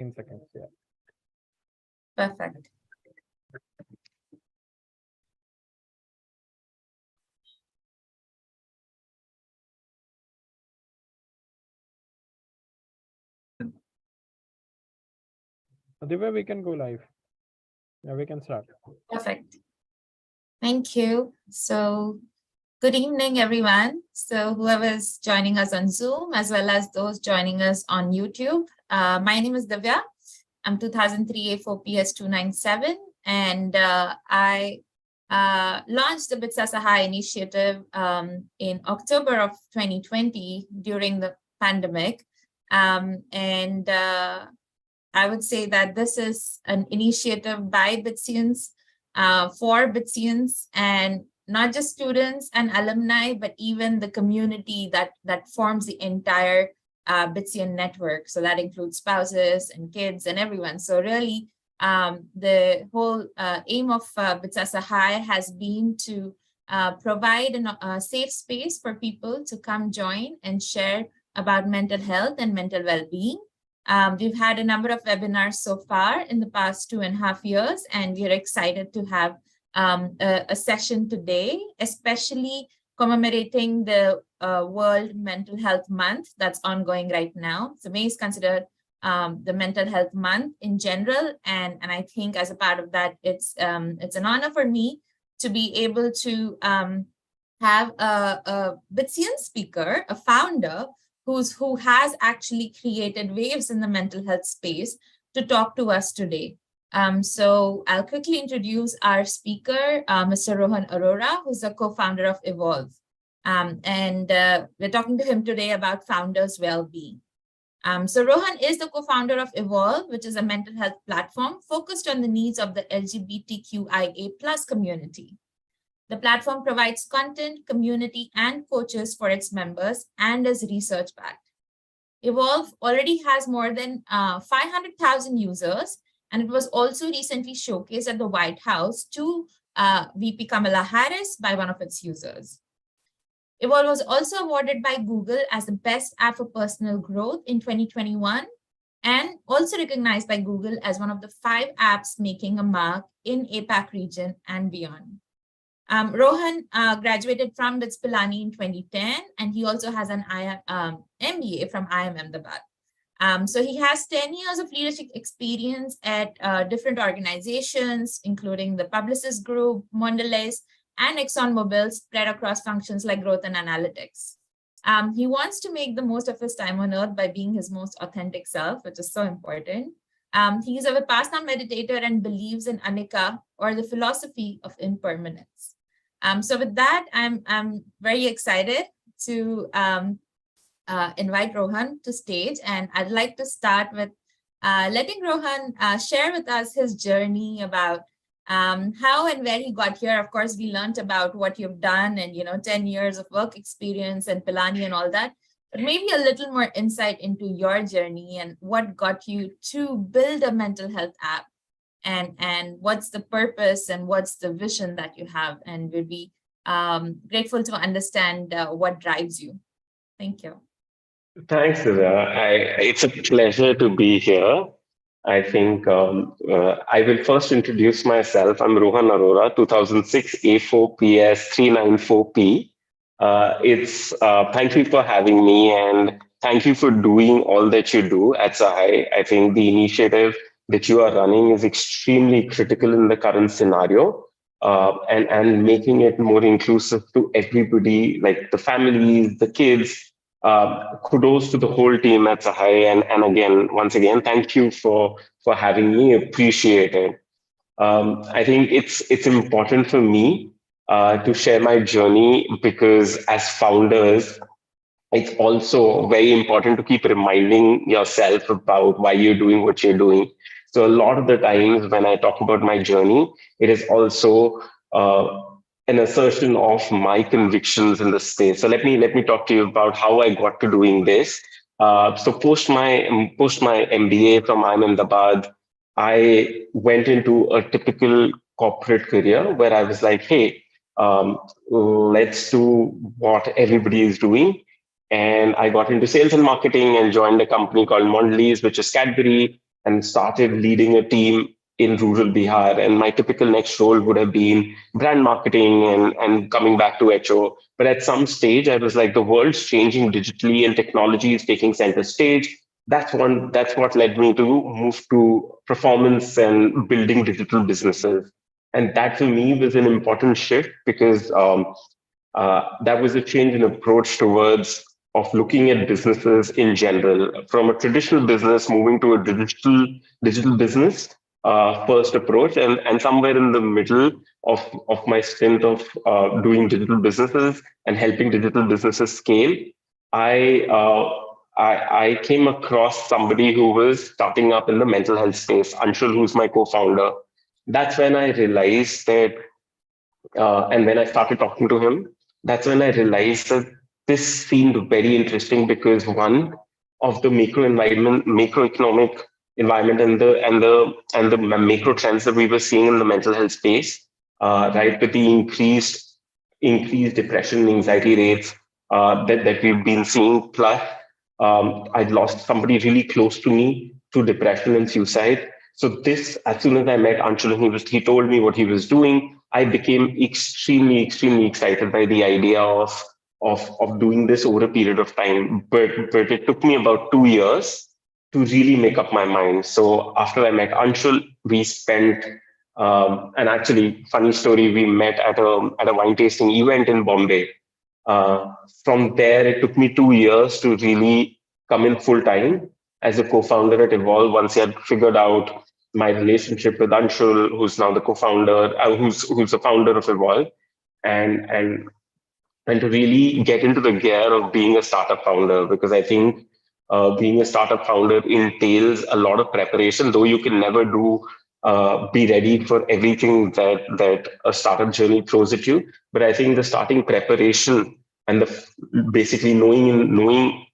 15 seconds. Yeah. Perfect. Divya, we can go live. Yeah, we can start. Perfect. Thank you. So good evening, everyone. So whoever is joining us on Zoom, as well as those joining us on YouTube. My name is Divya. I'm 2003 A4PS 297, and I launched the BITSAA Sahaaya initiative in October of 2020 during the pandemic. I would say that this is an initiative by BITSAians for BITSAians, and not just students and alumni, but even the community that forms the entire BITSAian network. So that includes spouses and kids and everyone. So really, the whole aim of BITSAA Sahaaya has been to provide a safe space for people to come join and share about mental health and mental well-being. We've had a number of webinars so far in the past 2.5 years, and we're excited to have a session today, especially commemorating the World Mental Health Month that's ongoing right now. So May is considered the Mental Health Month in general, and I think as a part of that, it's an honor for me to be able to have a BITSAian speaker, a founder, who has actually created waves in the mental health space to talk to us today. So I'll quickly introduce our speaker, Mr. Rohan Arora, who's the co-founder of Evolve. We're talking to him today about founders' well-being. So Rohan is the co-founder of Evolve, which is a mental health platform focused on the needs of the LGBTQIA+ community. The platform provides content, community, and coaches for its members and is research-backed. Evolve already has more than 500,000 users, and it was also recently showcased at the White House to VP Kamala Harris by one of its users. Evolve was also awarded by Google as the best app for personal growth in 2021, and also recognized by Google as one of the 5 apps making a mark in APAC region and beyond. Rohan graduated from BITS Pilani in 2010, and he also has an MBA from IIM Ahmedabad. So he has 10 years of leadership experience at different organizations, including the Publicis Group, Mondelez, and ExxonMobil, spread across functions like growth and analytics. He wants to make the most of his time on earth by being his most authentic self, which is so important. He is a Vipassana meditator and believes in Anika, or the philosophy of impermanence. So with that, I'm very excited to invite Rohan to stage, and I'd like to start with letting Rohan share with us his journey about how and where he got here. Of course, we learned about what you've done and 10 years of work experience and Pilani and all that, but maybe a little more insight into your journey and what got you to build a mental health app. And what's the purpose and what's the vision that you have, and we'll be grateful to understand what drives you. Thank you. Thanks, Divya. It's a pleasure to be here. I think I will first introduce myself. I'm Rohan Arora, 2006 A4PS 394P. Thank you for having me, and thank you for doing all that you do at Sahaaya. I think the initiative that you are running is extremely critical in the current scenario, and making it more inclusive to everybody, like the families, the kids. Kudos to the whole team at Sahaaya, and again, once again, thank you for having me. Appreciate it. I think it's important for me to share my journey, because as founders, it's also very important to keep reminding yourself about why you're doing what you're doing. So a lot of the times when I talk about my journey, it is also an assertion of my convictions in the space. So let me talk to you about how I got to doing this. So post my MBA from IIM Ahmedabad, I went into a typical corporate career where I was like, hey, let's do what everybody is doing. And I got into sales and marketing and joined a company called Mondelez, which is Cadbury. and started leading a team in rural Bihar. And my typical next role would have been brand marketing and coming back to HO. But at some stage, I was like, the world's changing digitally and technology is taking center stage. That's what led me to move to performance and building digital businesses. And that for me was an important shift because that was a change in approach towards of looking at businesses in general, from a traditional business moving to a digital business first approach, and somewhere in the middle of my stint of doing digital businesses and helping digital businesses scale, I, uh, I came across somebody who was starting up in the mental health space, Anshul, who's my co-founder. That's when I realized that and when I started talking to him, that's when I realized that this seemed very interesting because one of the macroeconomic environment, and the macro trends that we were seeing in the mental health space, right, with the increased depression and anxiety rates that we've been seeing. Plus, I'd lost somebody really close to me to depression and suicide. So this, as soon as I met Anshul, he told me what he was doing. I became extremely excited by the idea of doing this over a period of time. But it took me about 2 years to really make up my mind. So after I met Anshul, we spent and actually, funny story, we met at a wine tasting event in Bombay. From there, it took me 2 years to really come in full time as a co-founder at Evolve. Once I had figured out my relationship with Anshul, who's now the co-founder, who's the founder of Evolve, and and and to really get into the gear of being a startup founder, because I think being a startup founder entails a lot of preparation, though you can never be ready for everything that a startup journey throws at you. But I think the starting preparation and basically knowing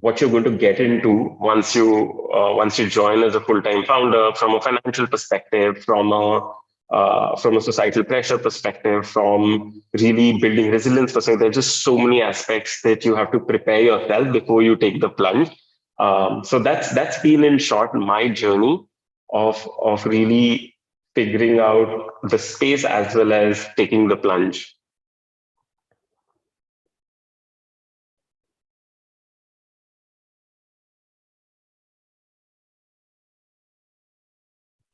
what you're going to get into once you join as a full-time founder, from a financial perspective, from a societal pressure perspective, from really building resilience perspective. There's just so many aspects that you have to prepare yourself before you take the plunge. So that's been, in short, my journey of really figuring out the space as well as taking the plunge.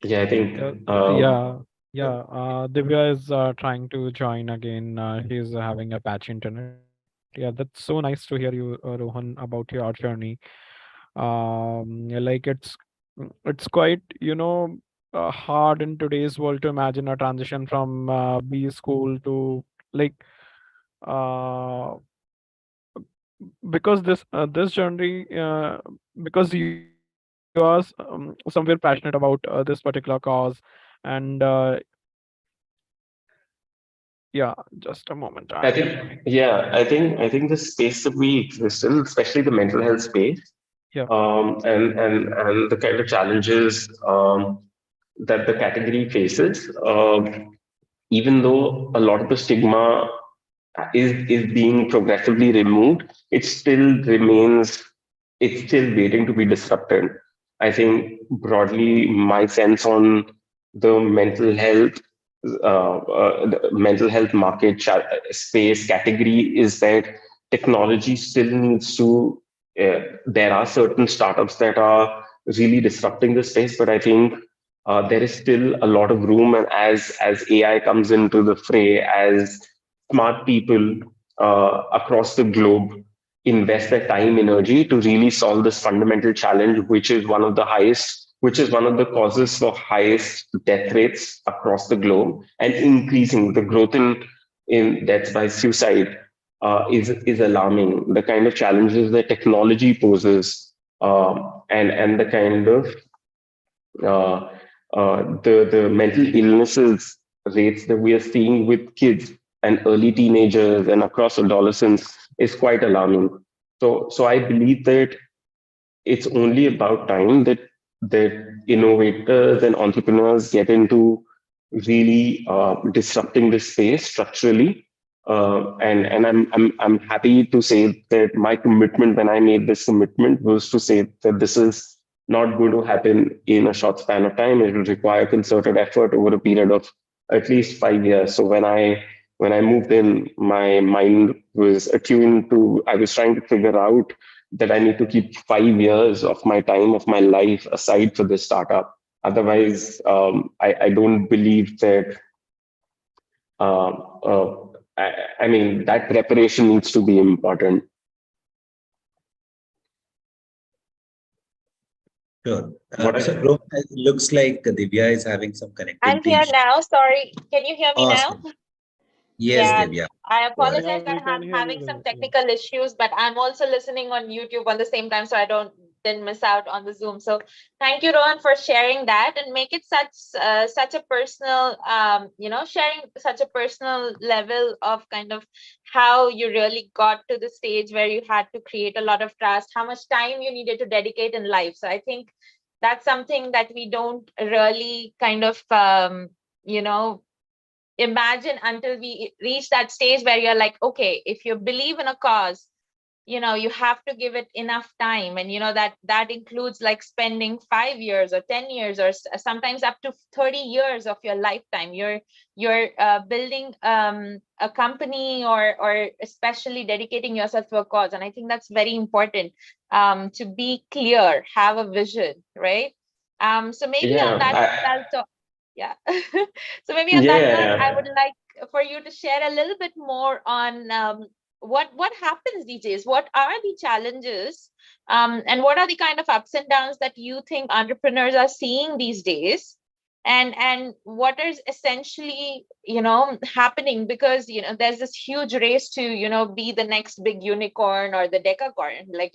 Yeah, I think. Divya is trying to join again. He's having a patchy internet. Yeah, that's so nice to hear you, Rohan, about your journey. Like it's quite, hard in today's world to imagine a transition from B school to, like, uh because this journey, because you are somewhere passionate about this particular cause. And yeah, just a moment, I I'm think, checking. yeah, I think the space that we exist in, especially the mental health space, Yeah. and the kind of challenges that the category faces, even though a lot of the stigma is being progressively removed, it's still waiting to be disrupted. I think broadly my sense on the the mental health market space category is that technology still needs to. There are certain startups that are really disrupting the space, but I think there is still a lot of room. And as AI comes into the fray, as smart people across the globe invest their time, energy to really solve this fundamental challenge, which is one of the causes for highest death rates across the globe, and increasing the growth in deaths by suicide is alarming. The kind of challenges that technology poses, and the kind of uh, the mental illnesses rates that we are seeing with kids and early teenagers and across adolescents is quite alarming. So I believe that it's only about time that innovators and entrepreneurs get into really disrupting this space structurally. And I'm happy to say that my commitment, when I made this commitment, was to say that this is not going to happen in a short span of time. It will require concerted effort over a period of at least 5 years. So when I moved in, my mind was attuned to, I was trying to figure out that I need to keep 5 years of my time, of my life aside for this startup. Otherwise, I don't believe that, uh, uh, I mean, that preparation needs to be important. Sure. What So, I, Rohan, it looks like Divya is having some I'm connectivity here issue. now. Sorry. Can you hear me now? Awesome. Yes, Yeah, Divya. I Go ahead. Yeah, apologize that we can I'm hear you having some well. Yeah. technical issues, but I'm also listening on YouTube on the same time, so I don't didn't miss out on the Zoom. So thank you, Rohan, for sharing that and make it such a personal, sharing such a personal level of kind of how you really got to the stage where you had to create a lot of trust, how much time you needed to dedicate in life. So I think that's something that we don't really kind of you know imagine until we reach that stage where you're like, okay, if you believe in a cause, you have to give it enough time, and that includes like spending 5 years or 10 years or sometimes up to 30 years of your lifetime. You're building a company, or especially dedicating yourself to a cause, and I think that's very important, to be clear, have a vision, right? So maybe on yeah, that note, I, yeah. So maybe on that note, I yeah. would like for you to share a little bit more on what happens these days. What are the challenges, and what are the kind of ups and downs that you think entrepreneurs are seeing these days, and what is essentially happening, because there's this huge race to be the next big unicorn or the decacorn. Like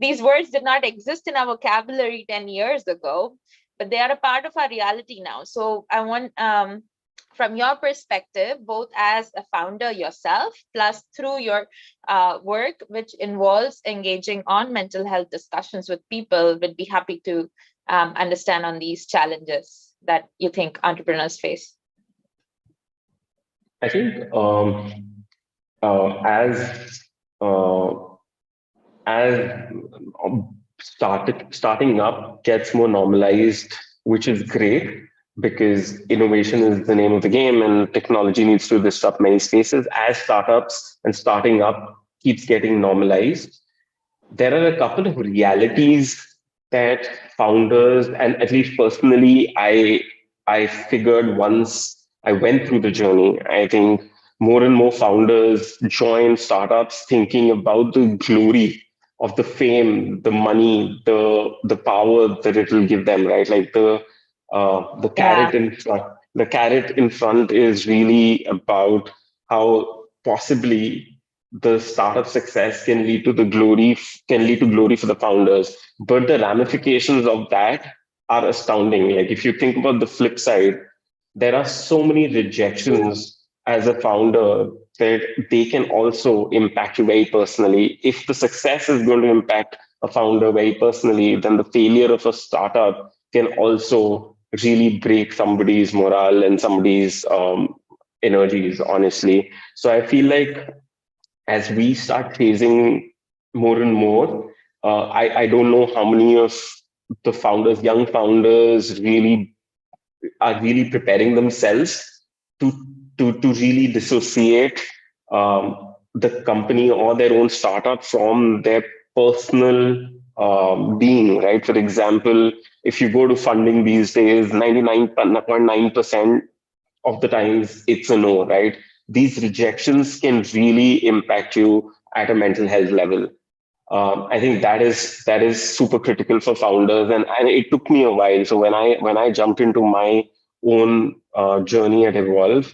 these words did not exist in our vocabulary 10 years ago, but they are a part of our reality now. So I want, from your perspective, both as a founder yourself, plus through your work, which involves engaging on mental health discussions with people, would be happy to understand on these challenges that you think entrepreneurs face. I think uh, as starting up gets more normalized, which is great because innovation is the name of the game and technology needs to disrupt many spaces. As startups and starting up keeps getting normalized, there are a couple of realities that founders, and at least personally, I figured once I went through the journey. I think more and more founders join startups thinking about the glory of the fame, the money, the power that it will give them, right? Like the Yeah. carrot in front. The carrot in front is really about how possibly the startup success can lead to glory for the founders, but the ramifications of that are astounding. Like if you think about the flip side, there are so many rejections as a founder that they can also impact you very personally. If the success is going to impact a founder very personally, then the failure of a startup can also really break somebody's morale and somebody's energies, honestly. So I feel like as we start chasing more and more, I don't know how many of the founders, young founders, really are really preparing themselves to to really dissociate the company or their own startup from their personal being, right? For example, if you go to funding these days, 99.9% of the times it's a no, right? These rejections can really impact you at a mental health level. I think that is super critical for founders, and it took me a while. So when I jumped into my own journey at Evolve,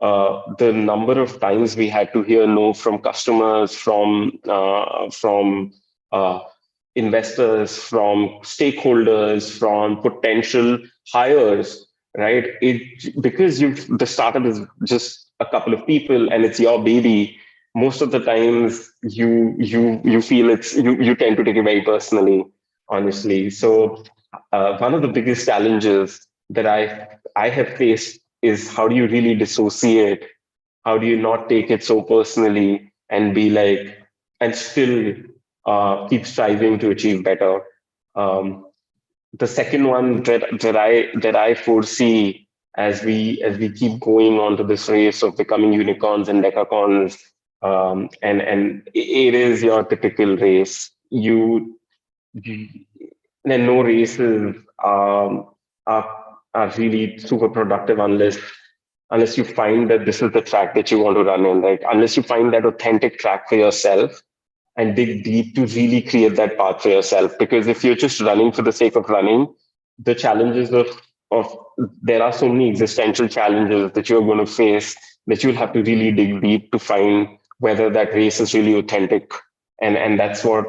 the number of times we had to hear no from customers, from uh, investors, from stakeholders, from potential hires, right? It because the startup is just a couple of people and it's your baby. Most of the times you feel you tend to take it very personally, honestly. So one of the biggest challenges that I have faced is how do you really dissociate, how do you not take it so personally and be like and still keep striving to achieve better. um, the second one that I foresee as we keep going on to this race of becoming unicorns and decacorns, and it is your typical race. Then no races are really super productive unless you find that this is the track that you want to run in, right? Unless you find that authentic track for yourself and dig deep to really create that path for yourself. Because if you're just running for the sake of running, the challenges of there are so many existential challenges that you're going to face that you'll have to really dig deep to find whether that race is really authentic. And that's why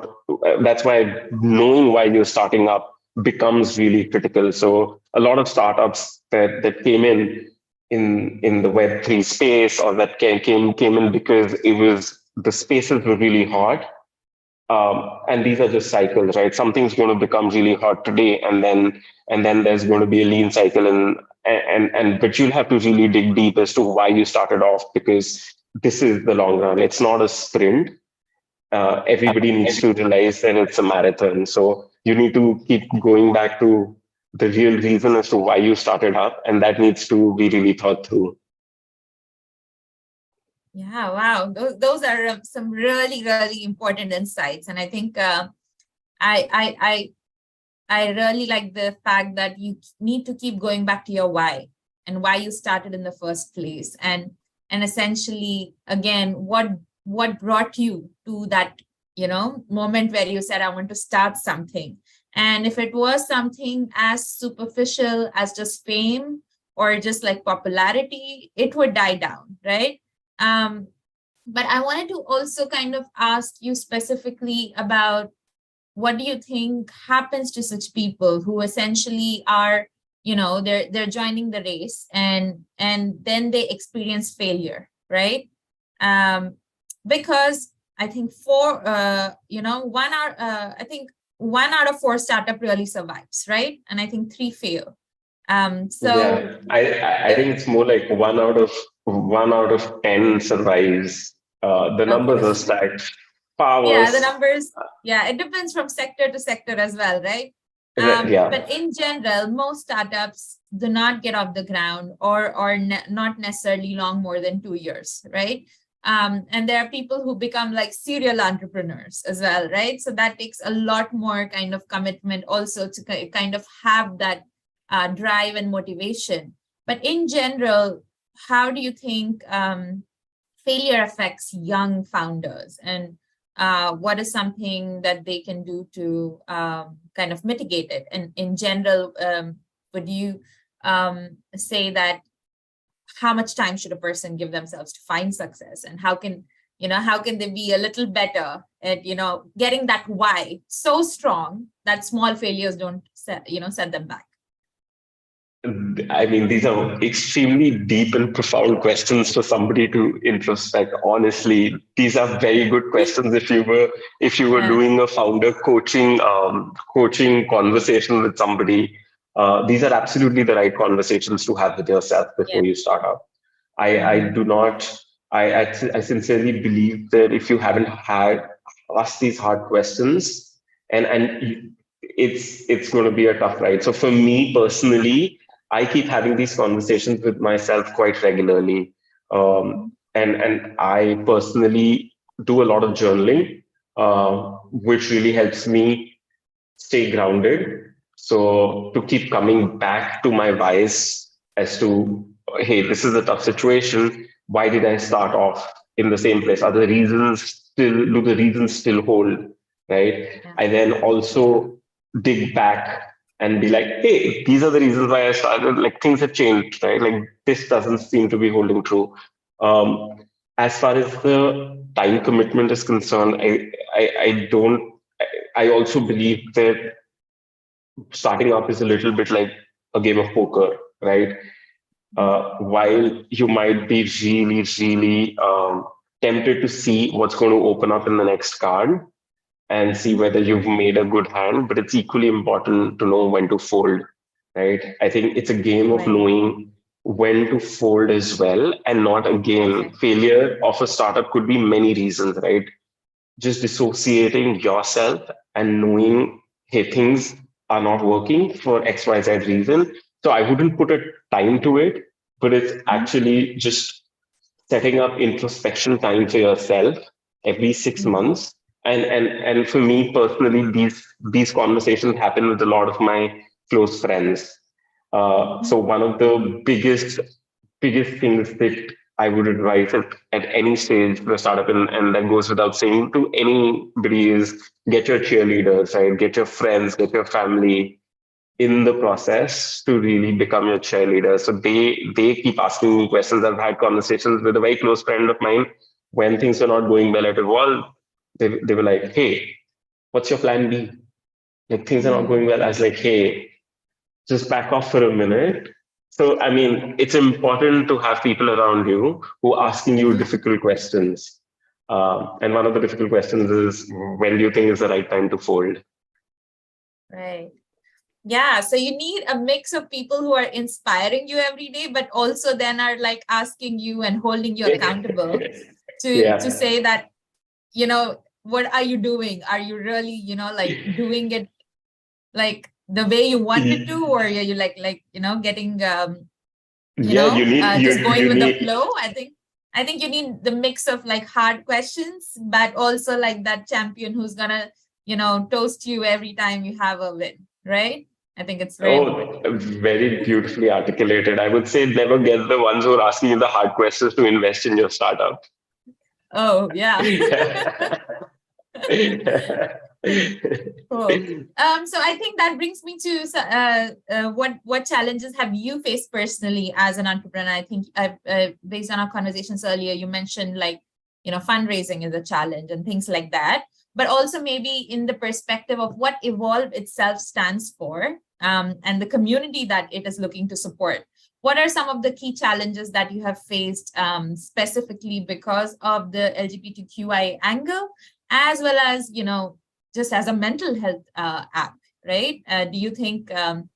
knowing why you're starting up becomes really critical. So a lot of startups that came in the Web3 space, or that came in because it was the spaces were really hot. And these are just cycles, right? Something's going to become really hot today, and then there's going to be a lean cycle, and but you'll have to really dig deep as to why you started off, because this is the long run. It's not a sprint. Everybody needs to realize that it's a marathon. So you need to keep going back to the real reason as to why you started up, and that needs to be really thought through. Yeah, wow. Those are some really, really important insights. And I think I really like the fact that you need to keep going back to your why and why you started in the first place. And essentially, again, what brought you to that, moment where you said, I want to start something. And if it was something as superficial as just fame or just like popularity, it would die down, right? But I wanted to also kind of ask you specifically about what do you think happens to such people who essentially are, they're joining the race and then they experience failure, right? Because I think one out of four startup really survives, right? And I think 3 fail. Yeah, I think it's more like one out of 10 survives. The numbers are Okay. stacked far Yeah, the worse. numbers, it depends from sector to sector as well, right? Yeah, But in general, most startups do not get off the ground or not necessarily long more than 2 years, right? And there are people who become like serial entrepreneurs as well, right? So that takes a lot more kind of commitment also to kind of have that drive and motivation. But in general, how do you think failure affects young founders, and what is something that they can do to kind of mitigate it? And in general, would you say that how much time should a person give themselves to find success, and how can they be a little better at getting that why so strong that small failures don't set them back? I mean, these are extremely deep and profound questions for somebody to introspect. Honestly, these are very good questions. If you were Yeah. doing a founder coaching conversation with somebody, these are absolutely the right conversations to have with yourself Yeah. before you start up. I do not. I sincerely believe that if you haven't had asked these hard questions, and it's going to be a tough ride. So for me personally, I keep having these conversations with myself quite regularly, and I personally do a lot of journaling, which really helps me stay grounded. So to keep coming back to my whys as to, hey, this is a tough situation. Why did I start off in the same place? Do the reasons still hold? Right. Yeah. I then also dig back and be like, hey, these are the reasons why I started. Like things have changed, right? Like this doesn't seem to be holding true. As far as the time commitment is concerned, I don't. I also believe that starting up is a little bit like a game of poker, right? While you might be really, really tempted to see what's going to open up in the next card and see whether you've made a good hand, but it's equally important to know when to fold, right? I think it's a game of Right. knowing when to fold as well, and not again, Exactly. failure of a startup could be many reasons, right? Just dissociating yourself and knowing, hey, things are not working for XYZ reason. So I wouldn't put a time to it, but it's actually just setting up introspection time for yourself every 6 months. And for me personally, these conversations happen with a lot of my close friends. So one of the biggest things that I would advise at any stage for a startup, and that goes without saying to anybody, is get your cheerleaders, right? Get your friends, get your family in the process to really become your cheerleader. So they keep asking me questions. I've had conversations with a very close friend of mine when things were not going well at Evolve. They were like, "Hey, what's your plan B? Like things are not going well." I was like, "Hey, just back off for a minute." So I mean, it's important to have people around you who are asking you difficult questions. And one of the difficult questions is, when do you think is the right time to fold? Right. Yeah, so you need a mix of people who are inspiring you every day, but also then are like asking you and holding you accountable to say that, what are you doing? Are you really, like doing it like the way you wanted to, or are you like getting just going with the flow? I think you need the mix of like hard questions, but also like that champion who's gonna, toast you every time you have a win, right? I think it's very important. Very beautifully articulated. I would say never get the ones who are asking you the hard questions to invest in your startup. Oh, yeah. Cool. So I think that brings me to what challenges have you faced personally as an entrepreneur? I think based on our conversations earlier, you mentioned like, fundraising is a challenge and things like that, but also maybe in the perspective of what Evolve itself stands for, and the community that it is looking to support. What are some of the key challenges that you have faced specifically because of the LGBTQIA angle, as well as, just as a mental health app, right? Do you think there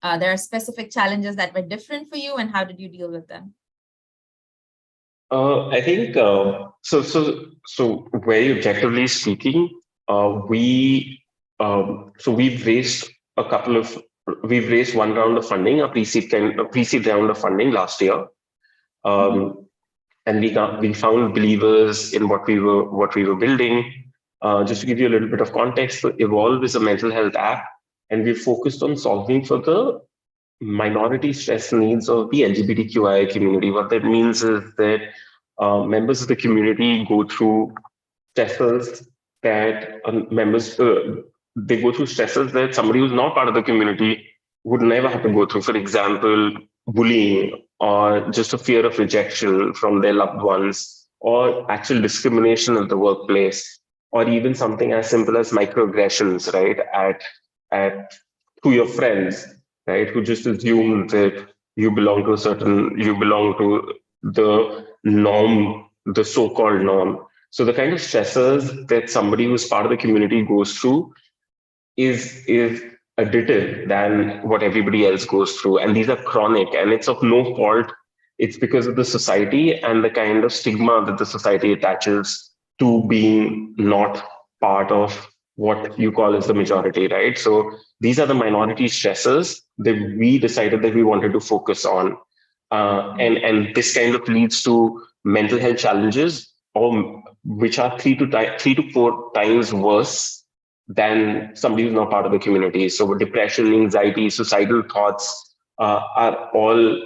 are specific challenges that were different for you, and how did you deal with them? I think so. Very objectively speaking, we've raised we've raised one round of funding, a pre-seed round of funding last year, and we found believers in what we were building. Just to give you a little bit of context, Evolve is a mental health app, and we focused on solving for the minority stress needs of the LGBTQIA community. What that means is that members of the community go through stressors that they go through stressors that somebody who's not part of the community would never have to go through. For example, bullying, or just a fear of rejection from their loved ones, or actual discrimination at the workplace, or even something as simple as microaggressions, right? At to your friends, right? Who just assume that you belong to the norm, the so-called norm. So the kind of stressors that somebody who's part of the community goes through is additive than what everybody else goes through. And these are chronic, and it's of no fault. It's because of the society and the kind of stigma that the society attaches to being not part of what you call as the majority, right? So these are the minority stressors that we decided that we wanted to focus on. And this kind of leads to mental health challenges, or which are 3 to 4 times worse than somebody who's not part of the community. So depression, anxiety, suicidal thoughts are all,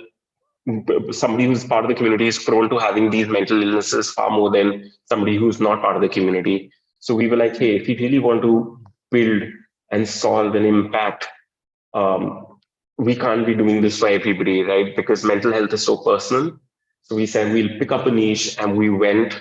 somebody who's part of the community is prone to having these mental illnesses far more than somebody who's not part of the community. So we were like, hey, if we really want to build and solve and impact, we can't be doing this for everybody, right? Because mental health is so personal. So we said we'll pick up a niche, and we went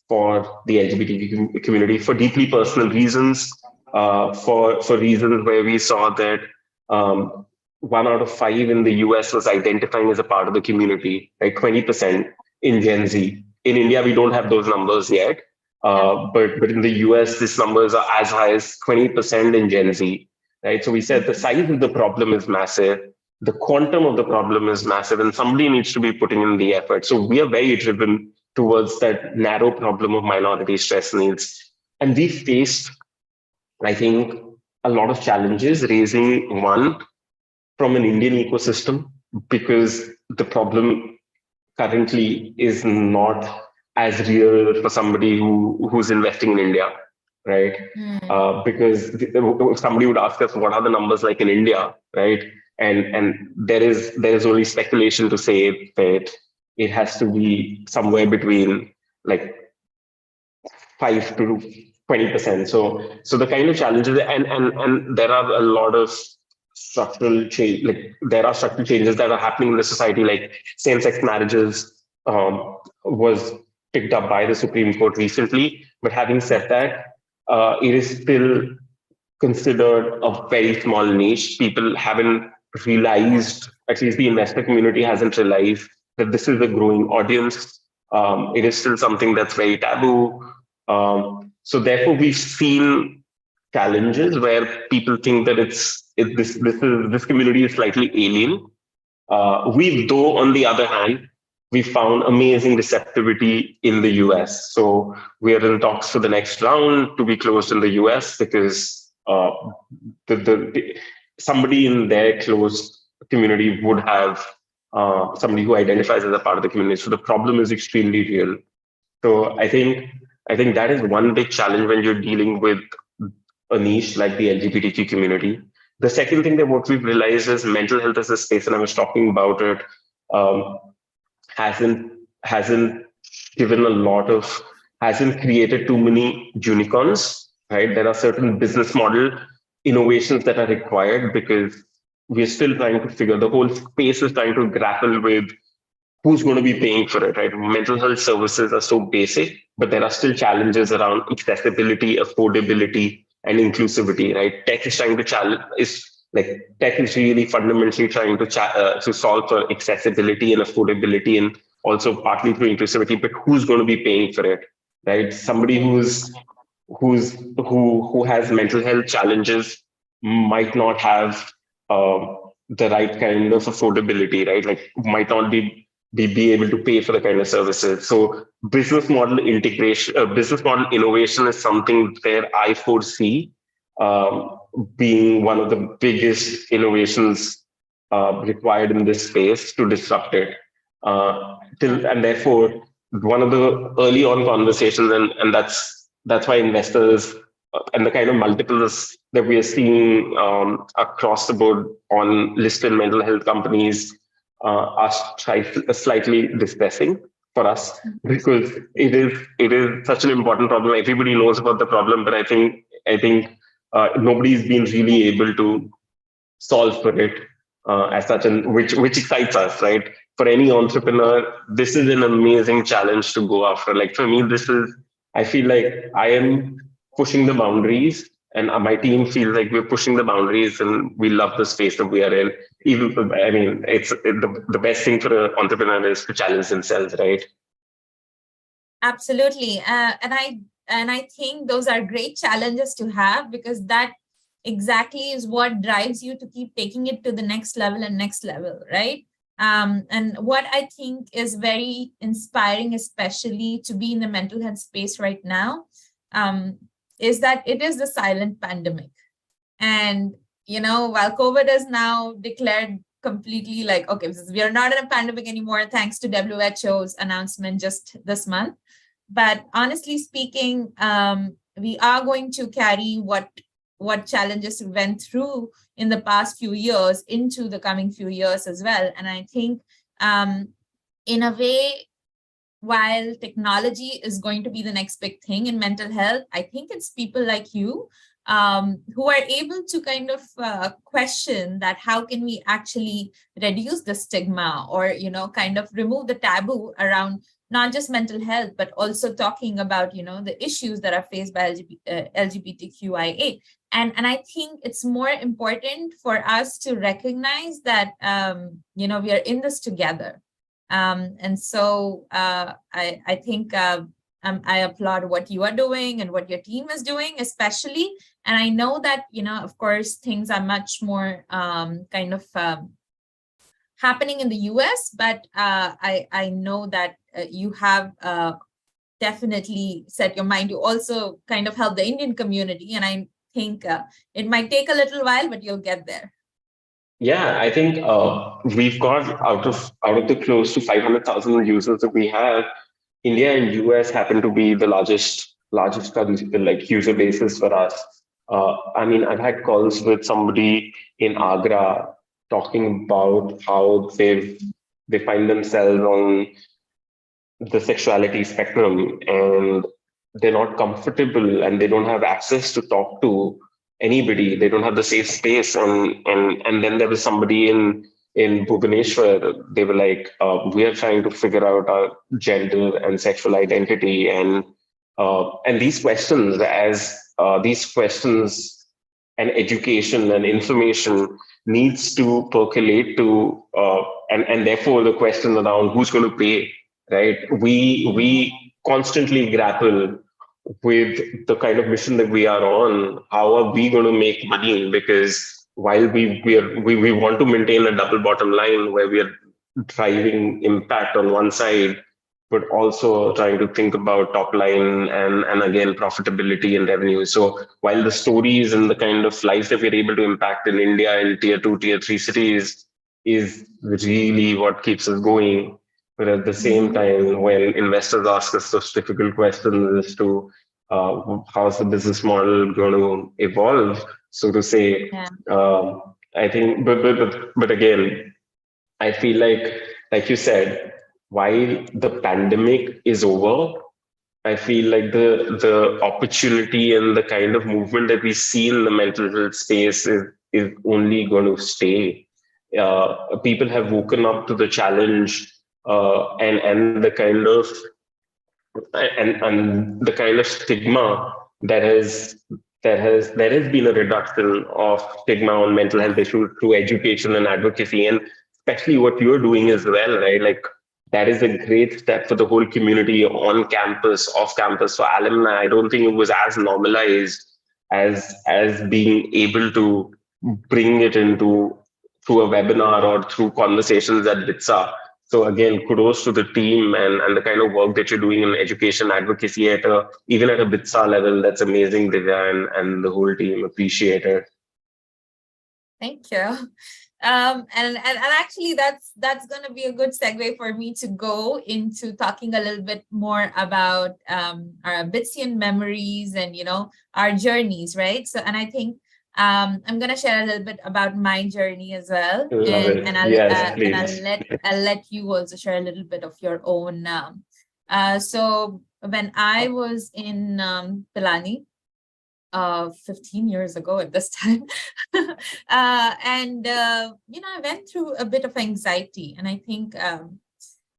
for the LGBT community for deeply personal reasons, for reasons where we saw that 1 out of 5 in the US was identifying as a part of the community, like 20% in Gen Z. In India, we don't have those numbers yet, but in the US, these numbers are as high as 20% in Gen Z, right? So we said the size of the problem is massive, the quantum of the problem is massive, and somebody needs to be putting in the effort. So we are very driven towards that narrow problem of minority stress needs. And we faced, I think, a lot of challenges raising one from an Indian ecosystem, because the problem currently is not as real for somebody who's investing in India, right? Because if somebody would ask us what are the numbers like in India, right? And there is only speculation to say that it has to be somewhere between like 5 to 20%. So the kind of challenges, and there are a lot of structural change. Like there are structural changes that are happening in the society, like same-sex marriages was picked up by the Supreme Court recently. But having said that, it is still considered a very small niche. People haven't realized, at least the investor community hasn't realized, that this is a growing audience. It is still something that's very taboo. So therefore, we've seen challenges where people think that this community is slightly alien. We, though, on the other hand, we found amazing receptivity in the US. So we are in talks for the next round to be closed in the US, because somebody in their closed community would have somebody who identifies as a part of the community. So the problem is extremely real. So I think that is one big challenge when you're dealing with a niche like the LGBTQ community. The second thing that what we've realized is mental health as a space, and I was talking about it, um, hasn't given a lot of hasn't created too many unicorns. Right, there are certain business model innovations that are required, because we're still trying to figure, the whole space is trying to grapple with who's going to be paying for it, right? Mental health services are so basic, but there are still challenges around accessibility, affordability, and inclusivity, right? Tech is trying to challenge is like tech is really fundamentally trying to solve for accessibility and affordability, and also partly through inclusivity. But who's going to be paying for it, right? Somebody who has mental health challenges might not have the right kind of affordability, right? Like might not be able to pay for the kind of services. So business model innovation is something where I foresee being one of the biggest innovations required in this space to disrupt it. And therefore, one of the early on conversations, and that's why investors and the kind of multiples that we are seeing across the board on listed mental health companies are slightly distressing for us, because it is such an important problem. Everybody knows about the problem, but I think nobody's been really able to solve for it as such, and which excites us, right? For any entrepreneur, this is an amazing challenge to go after. Like for me, I feel like I am pushing the boundaries, and my team feels like we're pushing the boundaries, and we love the space that we are in. Even, I mean, the best thing for an entrepreneur is to challenge themselves, right? Absolutely. And I think those are great challenges to have, because that exactly is what drives you to keep taking it to the next level and next level, right? And what I think is very inspiring, especially to be in the mental health space right now, is that it is the silent pandemic. And, while COVID is now declared completely like, okay, we are not in a pandemic anymore, thanks to WHO's announcement just this month. But honestly speaking, we are going to carry what challenges we went through in the past few years into the coming few years as well. And I think in a way, while technology is going to be the next big thing in mental health, I think it's people like you who are able to kind of question that how can we actually reduce the stigma, or, kind of remove the taboo around not just mental health, but also talking about, the issues that are faced by LGBTQIA. And I think it's more important for us to recognize that, we are in this together. And so I think I applaud what you are doing and what your team is doing, especially. And I know that, of course, things are much more kind of happening in the US, but I know that you have definitely set your mind to also kind of help the Indian community. And I think it might take a little while, but you'll get there. Yeah, I think we've got out of the close to 500,000 users that we have, India and US happen to be the largest like user bases for us. I mean, I've had calls with somebody in Agra talking about how they find themselves on the sexuality spectrum and they're not comfortable and they don't have access to talk to anybody. They don't have the safe space. And then there was somebody in Bhubaneswar. They were like, we are trying to figure out our gender and sexual identity, and these questions and education and information needs to percolate to and therefore the question around who's going to pay, right? We constantly grapple with the kind of mission that we are on. How are we going to make money? Because while we want to maintain a double bottom line where we are driving impact on one side, but also trying to think about top line and again profitability and revenue. So while the stories and the kind of lives that we're able to impact in India in tier 2, tier 3 cities is really what keeps us going. But at the same time, when investors ask us those difficult questions as to how's the business model going to evolve, so to say, Yeah. I think, but again, I feel like you said, while the pandemic is over, I feel like the opportunity and the kind of movement that we see in the mental health space is only going to stay. People have woken up to the challenge and the kind of and the kind of stigma that there has been a reduction of stigma on mental health issues through education and advocacy, and especially what you're doing as well, right? Like that is a great step for the whole community on campus, off campus. So alumni, I don't think it was as normalized as being able to bring it into through a webinar or through conversations at BITSAA. So again, kudos to the team and the kind of work that you're doing in education advocacy at even at a BITSA level. That's amazing, Divya, and the whole team appreciate it. Thank you. And actually that's going to be a good segue for me to go into talking a little bit more about our BITSian memories and our journeys, right? So, and I think I'm going to share a little bit about my journey as well. Love it. And I'll Yes, and please. I'll let you also share a little bit of your own. So when I was in Pilani, 15 years ago at this time. I went through a bit of anxiety, and I think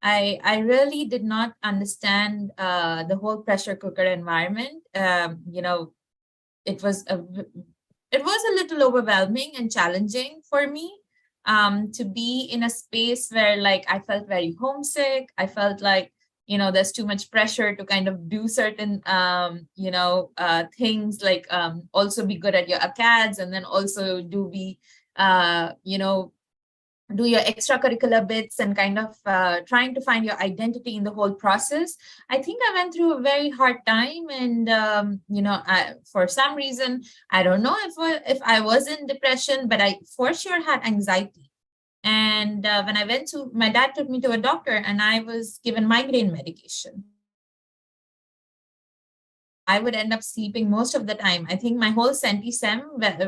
I really did not understand the whole pressure cooker environment. It was a little overwhelming and challenging for me to be in a space where like I felt very homesick. I felt like there's too much pressure to kind of do certain, things like also be good at your ACADS and then also do your extracurricular bits and kind of trying to find your identity in the whole process. I think I went through a very hard time, and for some reason, I don't know if I was in depression, but I for sure had anxiety. And when I went to, my dad took me to a doctor and I was given migraine medication. I would end up sleeping most of the time. I think my whole Sem went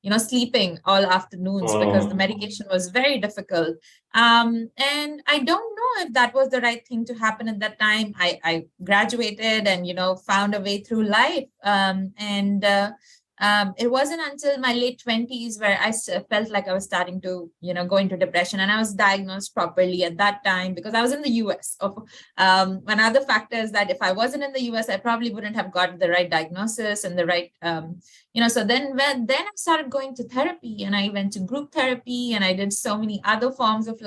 in sleeping all afternoons because the medication was very difficult. And I don't know if that was the right thing to happen at that time. I graduated and, found a way through life. It wasn't until my late 20s where I felt like I was starting to, go into depression, and I was diagnosed properly at that time because I was in the US. Another factor is that if I wasn't in the US, I probably wouldn't have gotten the right diagnosis and the right, so then I started going to therapy, and I went to group therapy, and I did so many other forms of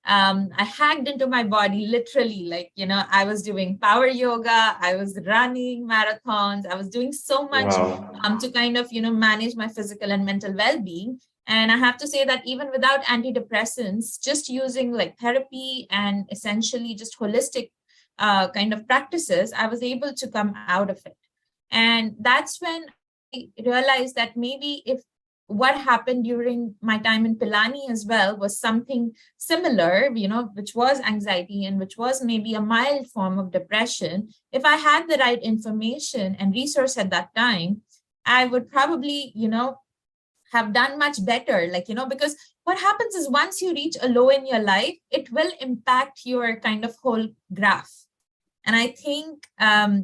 I hacked into my body literally, I was doing power yoga, I was running marathons, I was doing so much to kind of, manage my physical and mental well-being. And I have to say that even without antidepressants, just using therapy and essentially just holistic kind of practices, I was able to come out of it. And that's when I realized that maybe if what happened during my time in Pilani as well was something similar, which was anxiety and which was maybe a mild form of depression, if I had the right information and resource at that time, I would probably, have done much better. Because what happens is once you reach a low in your life, it will impact your kind of whole graph. And I think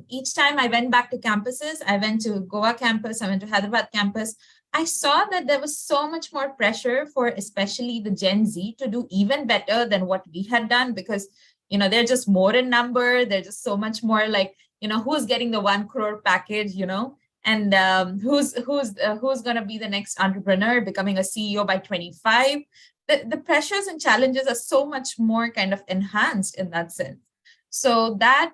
each time I went back to campuses, I went to Goa campus, I went to Hyderabad campus, I saw that there was so much more pressure for especially the Gen Z to do even better than what we had done, because, they're just more in number. They're just so much more like, who's getting the 1 crore package, and who's going to be the next entrepreneur becoming a CEO by 25. The pressures and challenges are so much more kind of enhanced in that sense. So that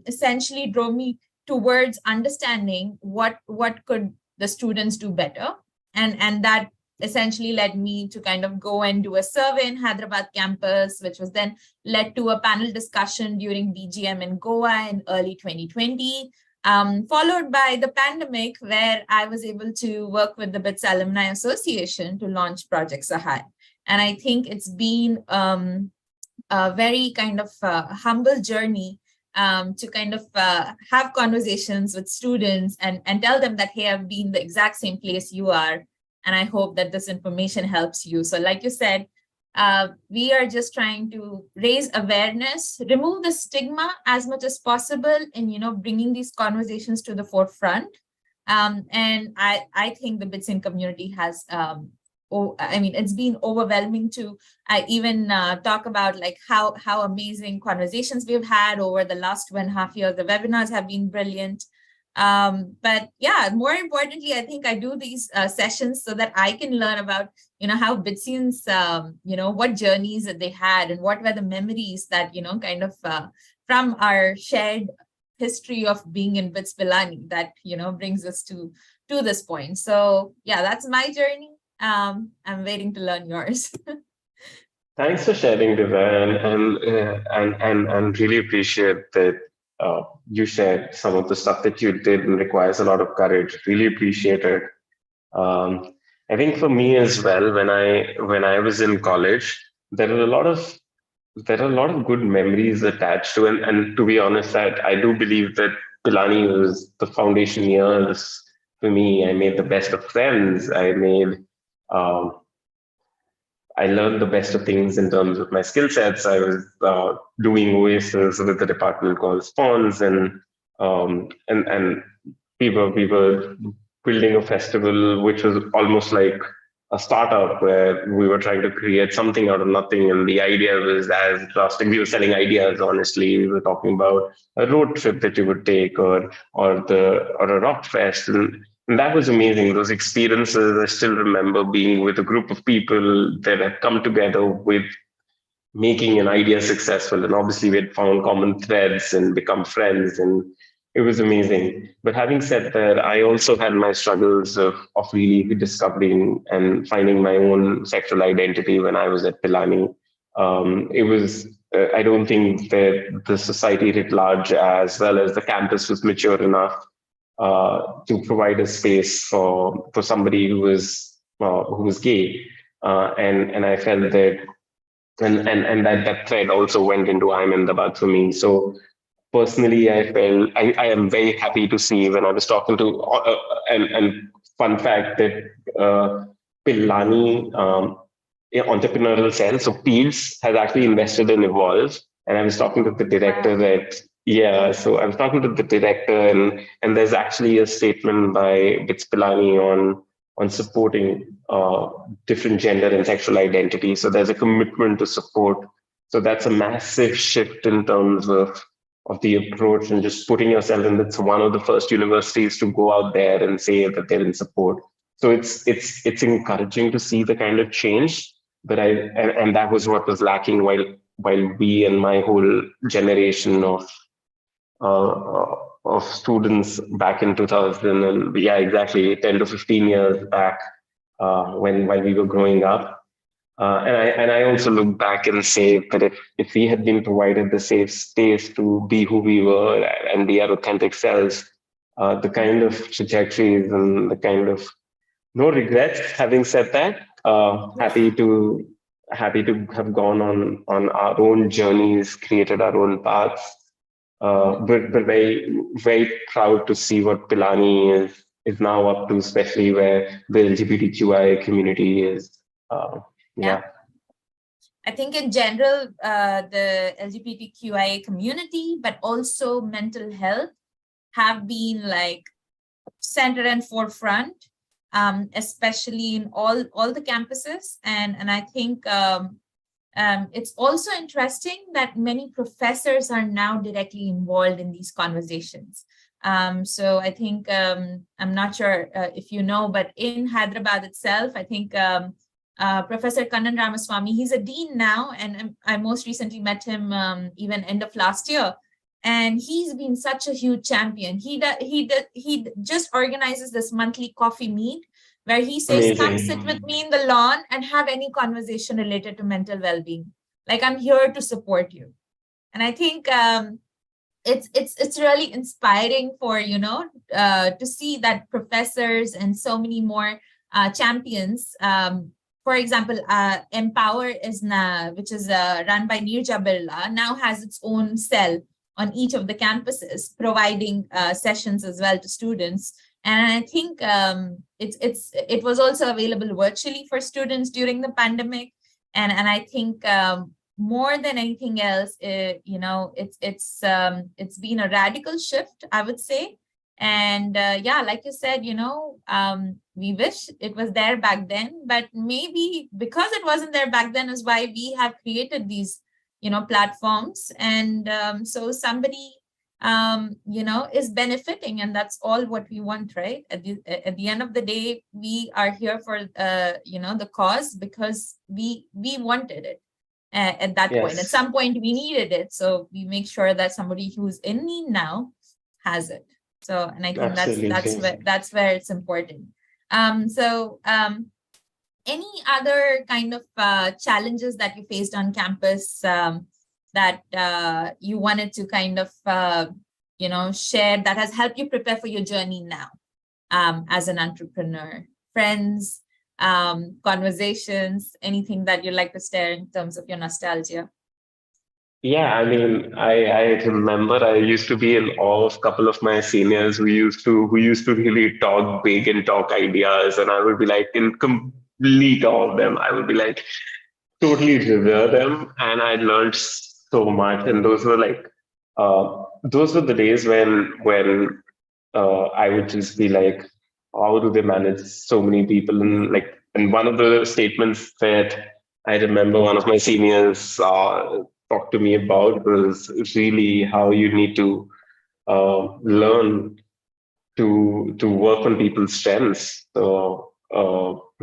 essentially drove me towards understanding what could the students do better. And that essentially led me to kind of go and do a survey in Hyderabad campus, which was then led to a panel discussion during BGM in Goa in early 2020, followed by the pandemic, where I was able to work with the BITSAA Alumni Association to launch Project Sahaaya. And I think it's been a very kind of humble journey to kind of have conversations with students and tell them that, hey, I've been the exact same place you are, and I hope that this information helps you. So like you said, we are just trying to raise awareness, remove the stigma as much as possible in, bringing these conversations to the forefront. And I think the BITSAA community has it's been overwhelming to even talk about like how amazing conversations we've had over the last 1.5 years. The webinars have been brilliant. But yeah, more importantly, I think I do these sessions so that I can learn about, how BITSians, what journeys that they had and what were the memories that, kind of from our shared history of being in BITS Pilani that, brings us to this point. So yeah, that's my journey. I'm waiting to learn yours. Thanks for sharing, Divya, and really appreciate that you shared some of the stuff that you did and requires a lot of courage. Really appreciate it. Um, I think for me as well, when I was in college, there were a lot of good memories attached to it. And to be honest, I do believe that Pilani was the foundation years for me. I made the best of friends. Um, I learned the best of things in terms of my skill sets. I was doing OASs with the department called Spawns, and we were building a festival which was almost like a startup where we were trying to create something out of nothing. And the idea was as drastic. We were selling ideas. Honestly, we were talking about a road trip that you would take, or a rock fest, and that was amazing. Those experiences, I still remember being with a group of people that had come together with making an idea successful. And obviously, we had found common threads and become friends, and it was amazing. But having said that, I also had my struggles of really discovering and finding my own sexual identity when I was at Pilani. I don't think that the society writ large, as well as the campus, was mature enough to provide a space for somebody who was gay, and I felt that, and that thread also went into I'm in the bug for me. So personally, I am very happy to see when I was talking to and fun fact that Pilani entrepreneurial cell, so Peels has actually invested in Evolve, and I was talking to the director that yeah, so I was talking to the director, and there's actually a statement by Bits Pilani on supporting different gender and sexual identity. So there's a commitment to support. So that's a massive shift in terms of the approach and just putting yourself in. That's one of the first universities to go out there and say that they're in support. So it's encouraging to see the kind of change. But and that was what was lacking while we and my whole generation of students back in 2000, and yeah, exactly 10 to 15 years back, while we were growing up. And I also look back and say that if we had been provided the safe space to be who we were and be our authentic selves, the kind of trajectories and the kind of no regrets. Having said that, happy to have gone on our own journeys, created our own paths. But very proud to see what Pilani is now up to, especially where the LGBTQIA community is. Yeah. Yeah. I think in general, the LGBTQIA community, but also mental health have been like center and forefront, especially in all the campuses. And I think it's also interesting that many professors are now directly involved in these conversations. So I think, I'm not sure if you know, but in Hyderabad itself, I think Professor Kannan Ramaswamy, he's a dean now, and I most recently met him even end of last year. And he's been such a huge champion. He just organizes this monthly coffee meet where he says, come sit with me in the lawn and have any conversation related to mental well-being. Like, I'm here to support you. And I think it's really inspiring for, to see that professors and so many more champions, for example, Empower which is run by Nirja Birla, now has its own cell on each of the campuses, providing sessions as well to students. And I think it was also available virtually for students during the pandemic. And I think more than anything else, it's been a radical shift, I would say. And yeah, like you said, we wish it was there back then, but maybe because it wasn't there back then is why we have created these, platforms. And so somebody, is benefiting, and that's all what we want, right? At the end of the day, we are here for, the cause because we wanted it at that point. At some point, we needed it. So we make sure that somebody who's in need now has it. So, and I think that's where it's important. Any other kind of challenges that you faced on campus that you wanted to kind of, share that has helped you prepare for your journey now as an entrepreneur? Friends, conversations, anything that you'd like to share in terms of your nostalgia? Yeah, I mean, I remember I used to be in awe of a couple of my seniors who used to really talk big and talk ideas, and I would be like in complete awe of them. I would be like totally revere them, and I learned so much. And those were the days when I would just be like, how do they manage so many people? And one of the statements that I remember one of my seniors talked to me about was really how you need to learn to work on people's strengths. So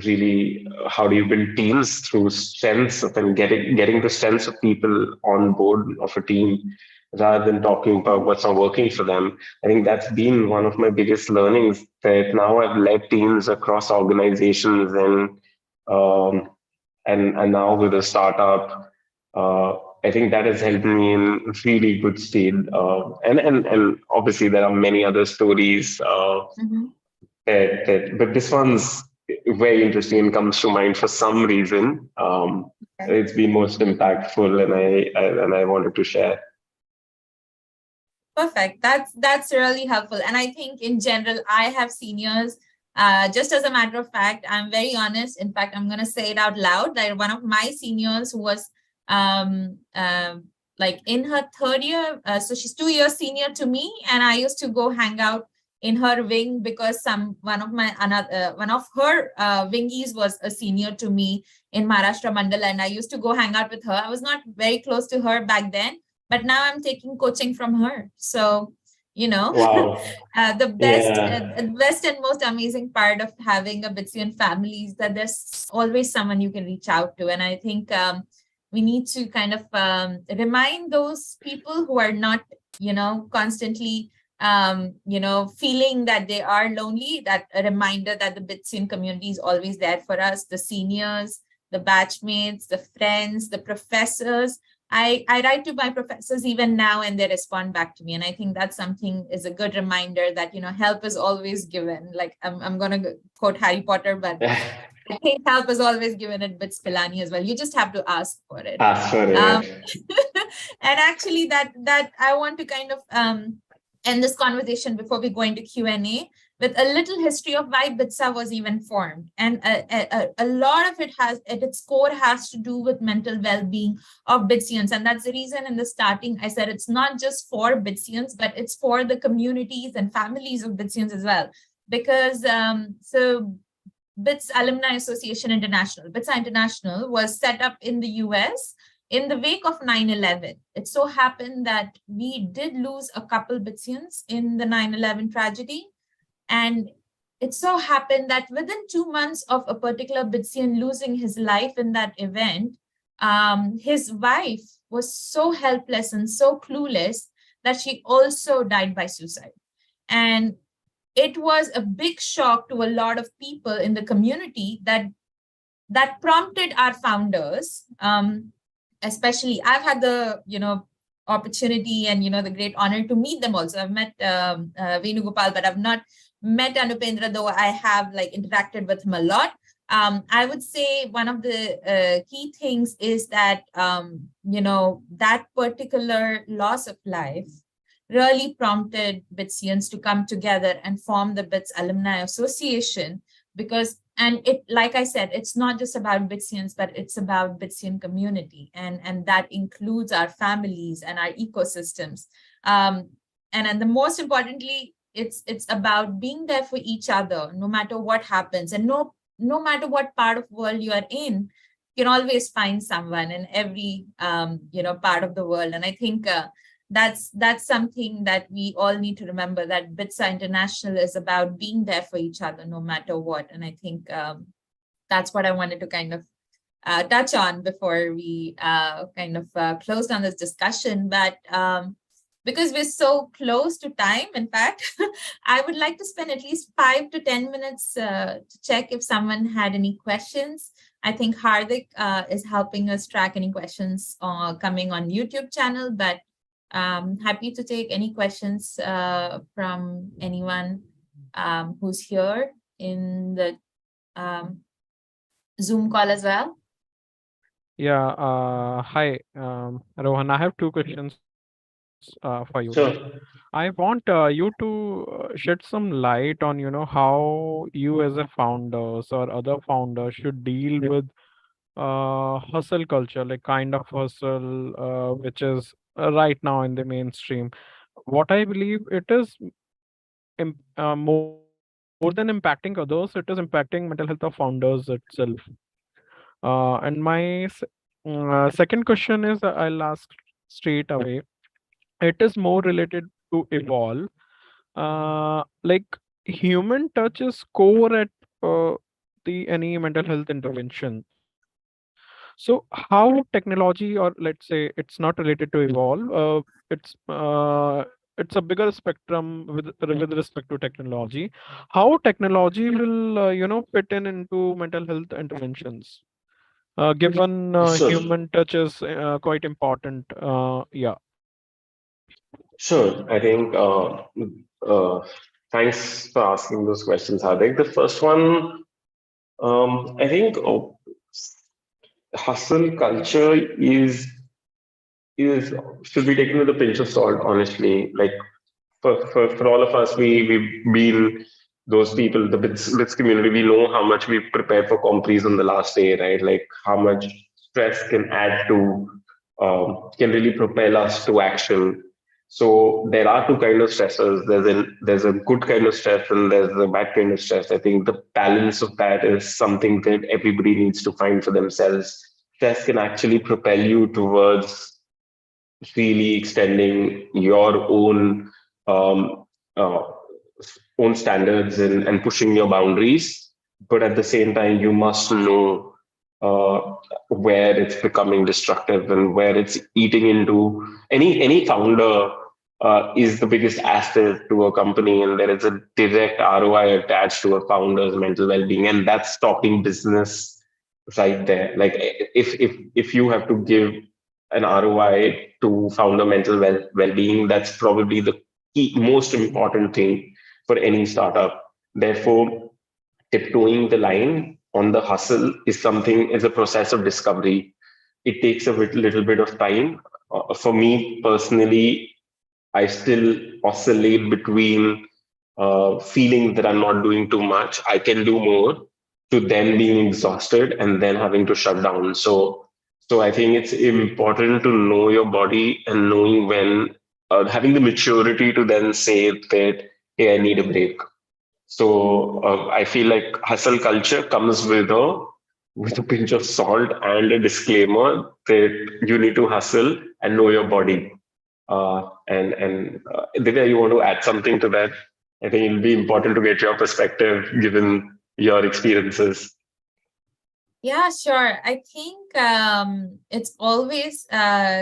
really, how do you build teams through strengths and getting the strengths of people on board of a team rather than talking about what's not working for them. I think that's been one of my biggest learnings, that now I've led teams across organizations and now with a startup. I think that has helped me in really good stead. And obviously there are many other stories but this one's very interesting and comes to mind for some reason. It's been most impactful, and I wanted to share. Perfect. That's really helpful. And I think in general, I have seniors. Just as a matter of fact, I'm very honest. In fact, I'm going to say it out loud. Like, one of my seniors who was like in her third year, so she's 2 years senior to me, and I used to go hang out in her wing because one of her wingies was a senior to me in Maharashtra Mandal, and I used to go hang out with her. I was not very close to her back then, but now I'm taking coaching from her. So, Wow. the best and most amazing part of having a BITSAA family is that there's always someone you can reach out to. And I think we need to kind of remind those people who are not, constantly, feeling that they are lonely, that a reminder that the BITSAA community is always there for us, the seniors, the batchmates, the friends, the professors, I write to my professors even now and they respond back to me. And I think that's something is a good reminder that, help is always given. Like I'm going to quote Harry Potter, but I think help is always given at BITS Pilani as well. You just have to ask for it. Ask for it. And actually that I want to kind of end this conversation before we go into Q&A with a little history of why BITSAA was even formed. And a lot of it has, at its core, has to do with mental well-being of BITSians. And that's the reason in the starting, I said it's not just for BITSians, but it's for the communities and families of BITSians as well. Because so BITS Alumni Association International, BITSAA International, was set up in the US in the wake of 9/11. It so happened that we did lose a couple BITSians in the 9/11 tragedy. And it so happened that within 2 months of a particular BITSian losing his life in that event, his wife was so helpless and so clueless that she also died by suicide. And it was a big shock to a lot of people in the community that prompted our founders, especially I've had the, opportunity and, the great honor to meet them also. I've met Venugopal, but I've not met Anupendra, though I have interacted with him a lot. I would say one of the key things is that, that particular loss of life really prompted BITSians to come together and form the BITS Alumni Association because, and it, like I said, it's not just about BITSians, but it's about BITSian community. And that includes our families and our ecosystems. And the most importantly, it's about being there for each other, no matter what happens. And no matter what part of the world you are in, you can always find someone in every, part of the world. And I think that's something that we all need to remember, that BITSAA International is about being there for each other, no matter what. And I think that's what I wanted to kind of touch on before we close down this discussion. But because we're so close to time, in fact, I would like to spend at least 5 to 10 minutes to check if someone had any questions. I think Hardik is helping us track any questions coming on YouTube channel, but happy to take any questions from anyone who's here in the Zoom call as well. Yeah, hi, Rohan. I have two questions for you. Sure. I want you to shed some light on, how you as a founders or other founders should deal with hustle culture, like kind of hustle, which is right now in the mainstream. What I believe it is more than impacting others, it is impacting mental health of founders itself. And my second question is I'll ask straight away. It is more related to evolve. Like human touch is core at the any mental health intervention. So how technology, or let's say it's not related to evolve, it's a bigger spectrum with respect to technology. How technology will fit into mental health interventions? Given Sure. human touch is quite important. Yeah. Sure. I think thanks for asking those questions, Hardik. The first one, I think hustle culture is should be taken with a pinch of salt, honestly. Like for all of us, we've been those people, the bits community, we know how much we prepare for compres on the last day, right? Like how much stress can add to can really propel us to action. So there are two kind of stressors. There's a good kind of stress and there's a bad kind of stress. I think the balance of that is something that everybody needs to find for themselves. Stress can actually propel you towards really extending your um, uh, own standards and pushing your boundaries. But at the same time, you must know where it's becoming destructive and where it's eating into any founder is the biggest asset to a company, and there is a direct ROI attached to a founder's mental well-being, and that's talking business right there. Like if you have to give an ROI to founder mental well-being. That's probably the most important thing for any startup. Therefore, tiptoeing the line on the hustle is a process of discovery. It takes a little bit of time. For me personally, I still oscillate between feeling that I'm not doing too much, I can do more, to then being exhausted and then having to shut down. So I think it's important to know your body and knowing when, having the maturity to then say that, hey, I need a break. So I feel like hustle culture comes with a pinch of salt and a disclaimer that you need to hustle and know your body. And Divya, you want to add something to that? I think it'll be important to get your perspective given your experiences. Yeah, sure. I think it's always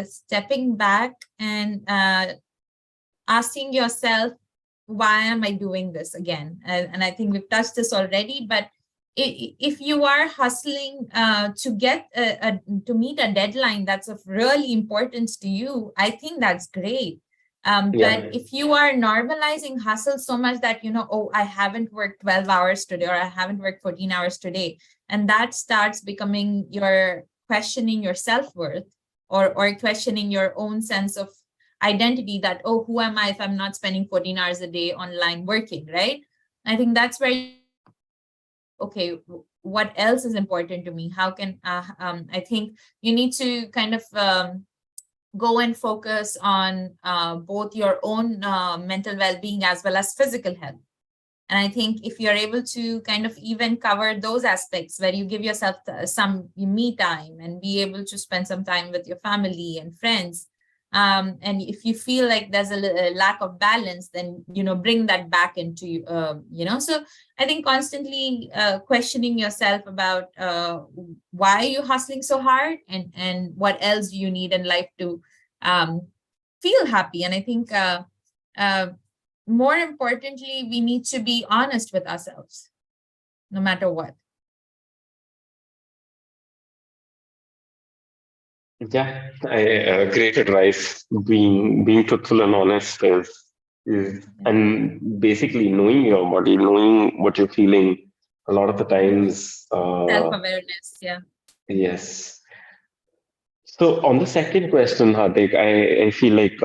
stepping back and asking yourself, why am I doing this again? And I think we've touched this already, but if you are hustling to get to meet a deadline that's of really importance to you, I think that's great. But Yeah. if you are normalizing hustle so much that, oh, I haven't worked 12 hours today, or I haven't worked 14 hours today, and that starts becoming your questioning your self-worth, or questioning your own sense of identity, that, oh, who am I if I'm not spending 14 hours a day online working, right? I think that's where okay, what else is important to me? How can I think you need to kind of go and focus on both your own mental well-being as well as physical health. And I think if you're able to kind of even cover those aspects where you give yourself some me time and be able to spend some time with your family and friends, and if you feel like there's a lack of balance, then bring that back into so I think constantly questioning yourself about why are you hustling so hard, and what else you need in life to feel happy. And I think more importantly, we need to be honest with ourselves no matter what. Yeah, great advice. Being truthful and honest is and basically knowing your body, knowing what you're feeling. A lot of the times, Self-awareness, yeah. yes. So on the second question, Hardik, I feel like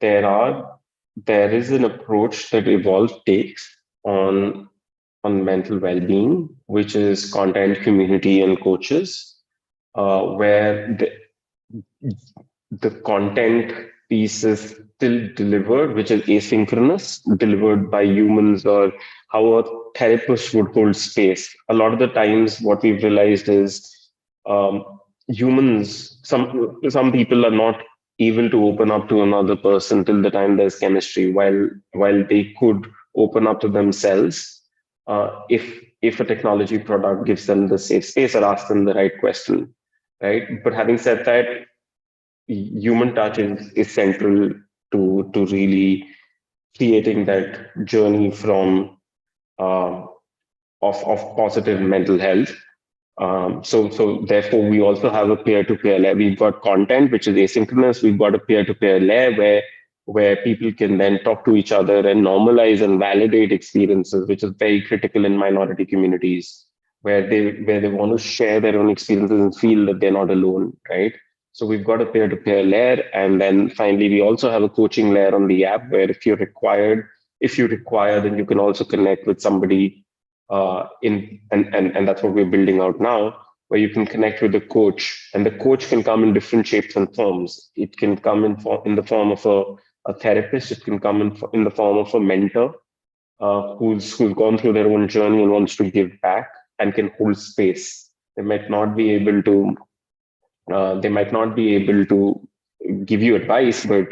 there are there is an approach that Evolve takes on mental well-being, which is content, community, and coaches, where the content piece is still delivered, which is asynchronous, delivered by humans, or how a therapist would hold space. A lot of the times, what we've realized is humans, some people are not able to open up to another person till the time there's chemistry, while they could open up to themselves if a technology product gives them the safe space or asks them the right question, right? But having said that, human touch is central to really creating that journey from uh, of positive mental health. So therefore, we also have a peer-to-peer layer. We've got content which is asynchronous. We've got a peer-to-peer layer where people can then talk to each other and normalize and validate experiences, which is very critical in minority communities, where they want to share their own experiences and feel that they're not alone, right? So we've got a peer-to-peer layer, and then finally we also have a coaching layer on the app where if you require, then you can also connect with somebody and that's what we're building out now, where you can connect with the coach, and the coach can come in different shapes and forms. It can come in the form of a therapist. It can come in the form of a mentor who's gone through their own journey and wants to give back and can hold space. They might not be able to they might not be able to give you advice, but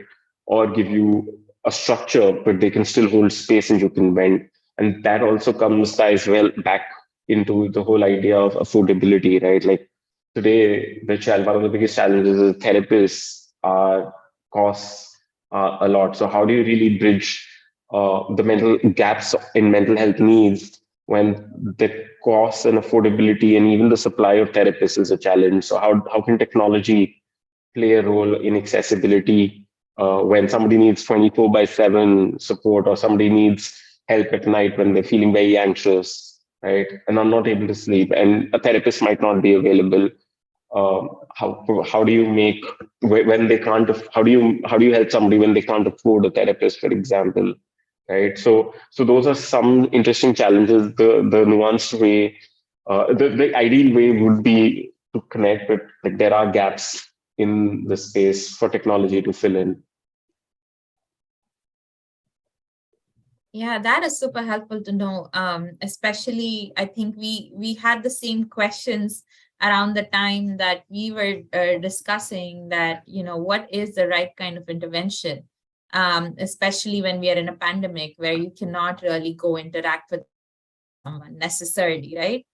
or give you a structure, but they can still hold space and you can bend. And that also ties well back into the whole idea of affordability, right? Like today, one of the biggest challenges is therapists costs a lot. So how do you really bridge the mental gaps in mental health needs when the cost and affordability and even the supply of therapists is a challenge? So how can technology play a role in accessibility when somebody needs 24 by 7 support, or somebody needs help at night when they're feeling very anxious, right? And are not able to sleep, and a therapist might not be available. How do you make when they can't how do you help somebody when they can't afford a therapist, for example, right? So those are some interesting challenges. The nuanced way, the ideal way would be to connect, but like there are gaps in the space for technology to fill in. Yeah, that is super helpful to know. Especially, I think we had the same questions around the time that we were discussing that, what is the right kind of intervention, especially when we are in a pandemic where you cannot really go interact with someone necessarily, right?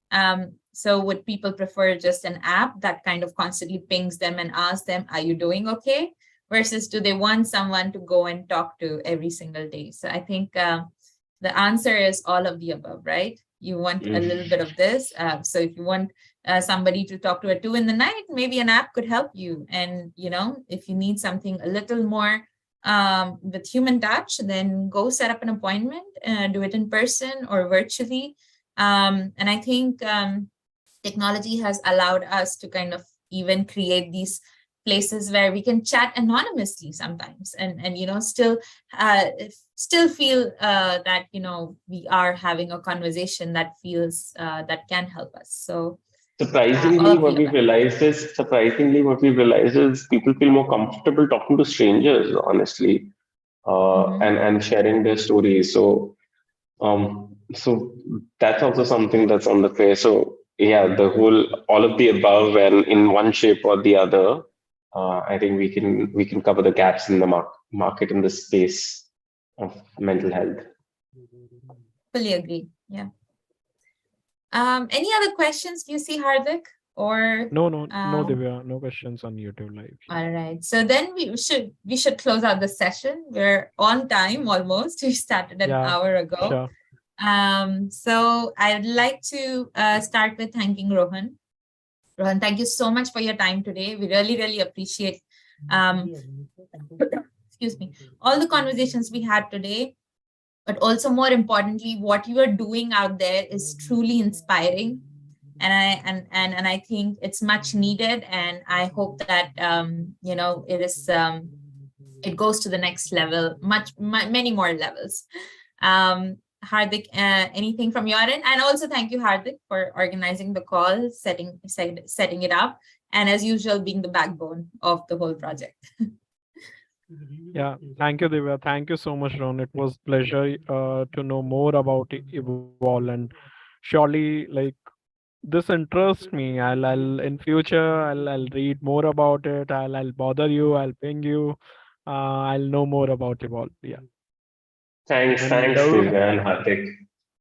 So would people prefer just an app that kind of constantly pings them and asks them, are you doing okay? Versus do they want someone to go and talk to every single day? So I think the answer is all of the above, right? You want a little bit of this. So if you want somebody to talk to at 2 a.m, maybe an app could help you. And, if you need something a little more with human touch, then go set up an appointment, do it in person or virtually. And I think technology has allowed us to kind of even create these places where we can chat anonymously sometimes, and still feel that we are having a conversation that feels that can help us. So all Surprisingly, of the above. what we realize is people feel more comfortable talking to strangers, honestly, Mhm. and sharing their stories. So that's also something that's on the way. So yeah, the whole all of the above, and in one shape or the other, I think we can cover the gaps in the market in the space of mental health. Fully agree. Yeah. Any other questions you see, Hardik? Or No, Divya, no questions on YouTube Live. all right. So then we should close out the session. We're on time almost. We started an Yeah, hour ago. sure. So I'd like to start with thanking Rohan. Rohan, thank you so much for your time today. We really, really appreciate excuse me, all the conversations we had today, but also more importantly, what you are doing out there is truly inspiring. And I think it's much needed, and I hope that it goes to the next level, many more levels. Hardik, anything from your end? And also thank you, Hardik, for organizing the call, setting it up, and as usual, being the backbone of the whole project. Yeah, thank you, Divya. Thank you so much, Ron. It was pleasure to know more about Evolve, and surely, like, this interests me. I'll in future, I'll read more about it. I'll bother you. I'll ping you. I'll know more about Evolve. Yeah, and Thanks, Divya and Hardik.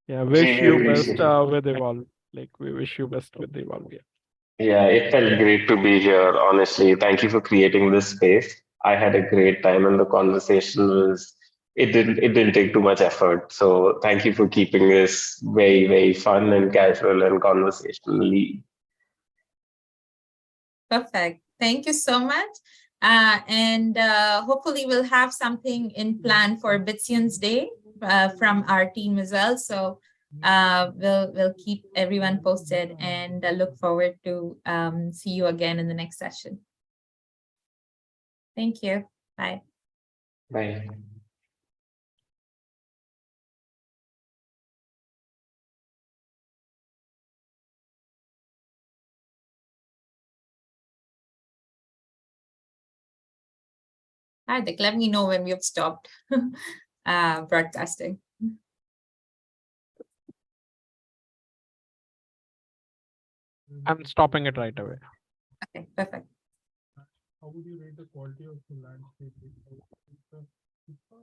yeah, wish Really you best appreciate it. with Evolve. Like, we wish you best with Evolve. Yeah, Yeah, it felt great to be here, honestly. Thank you for creating this space. I had a great time, and the conversation was it didn't take too much effort. So thank you for keeping this very, very fun and casual and conversationally. Perfect. Thank you so much. And hopefully we'll have something in plan for BITSAA's Day from our team as well. So we'll keep everyone posted, and look forward to see you again in the next session. Thank you. Bye. Bye. Hardik, let me know when we have stopped broadcasting. I'm stopping it right away. Okay, perfect. How would you rate the quality of the landscape?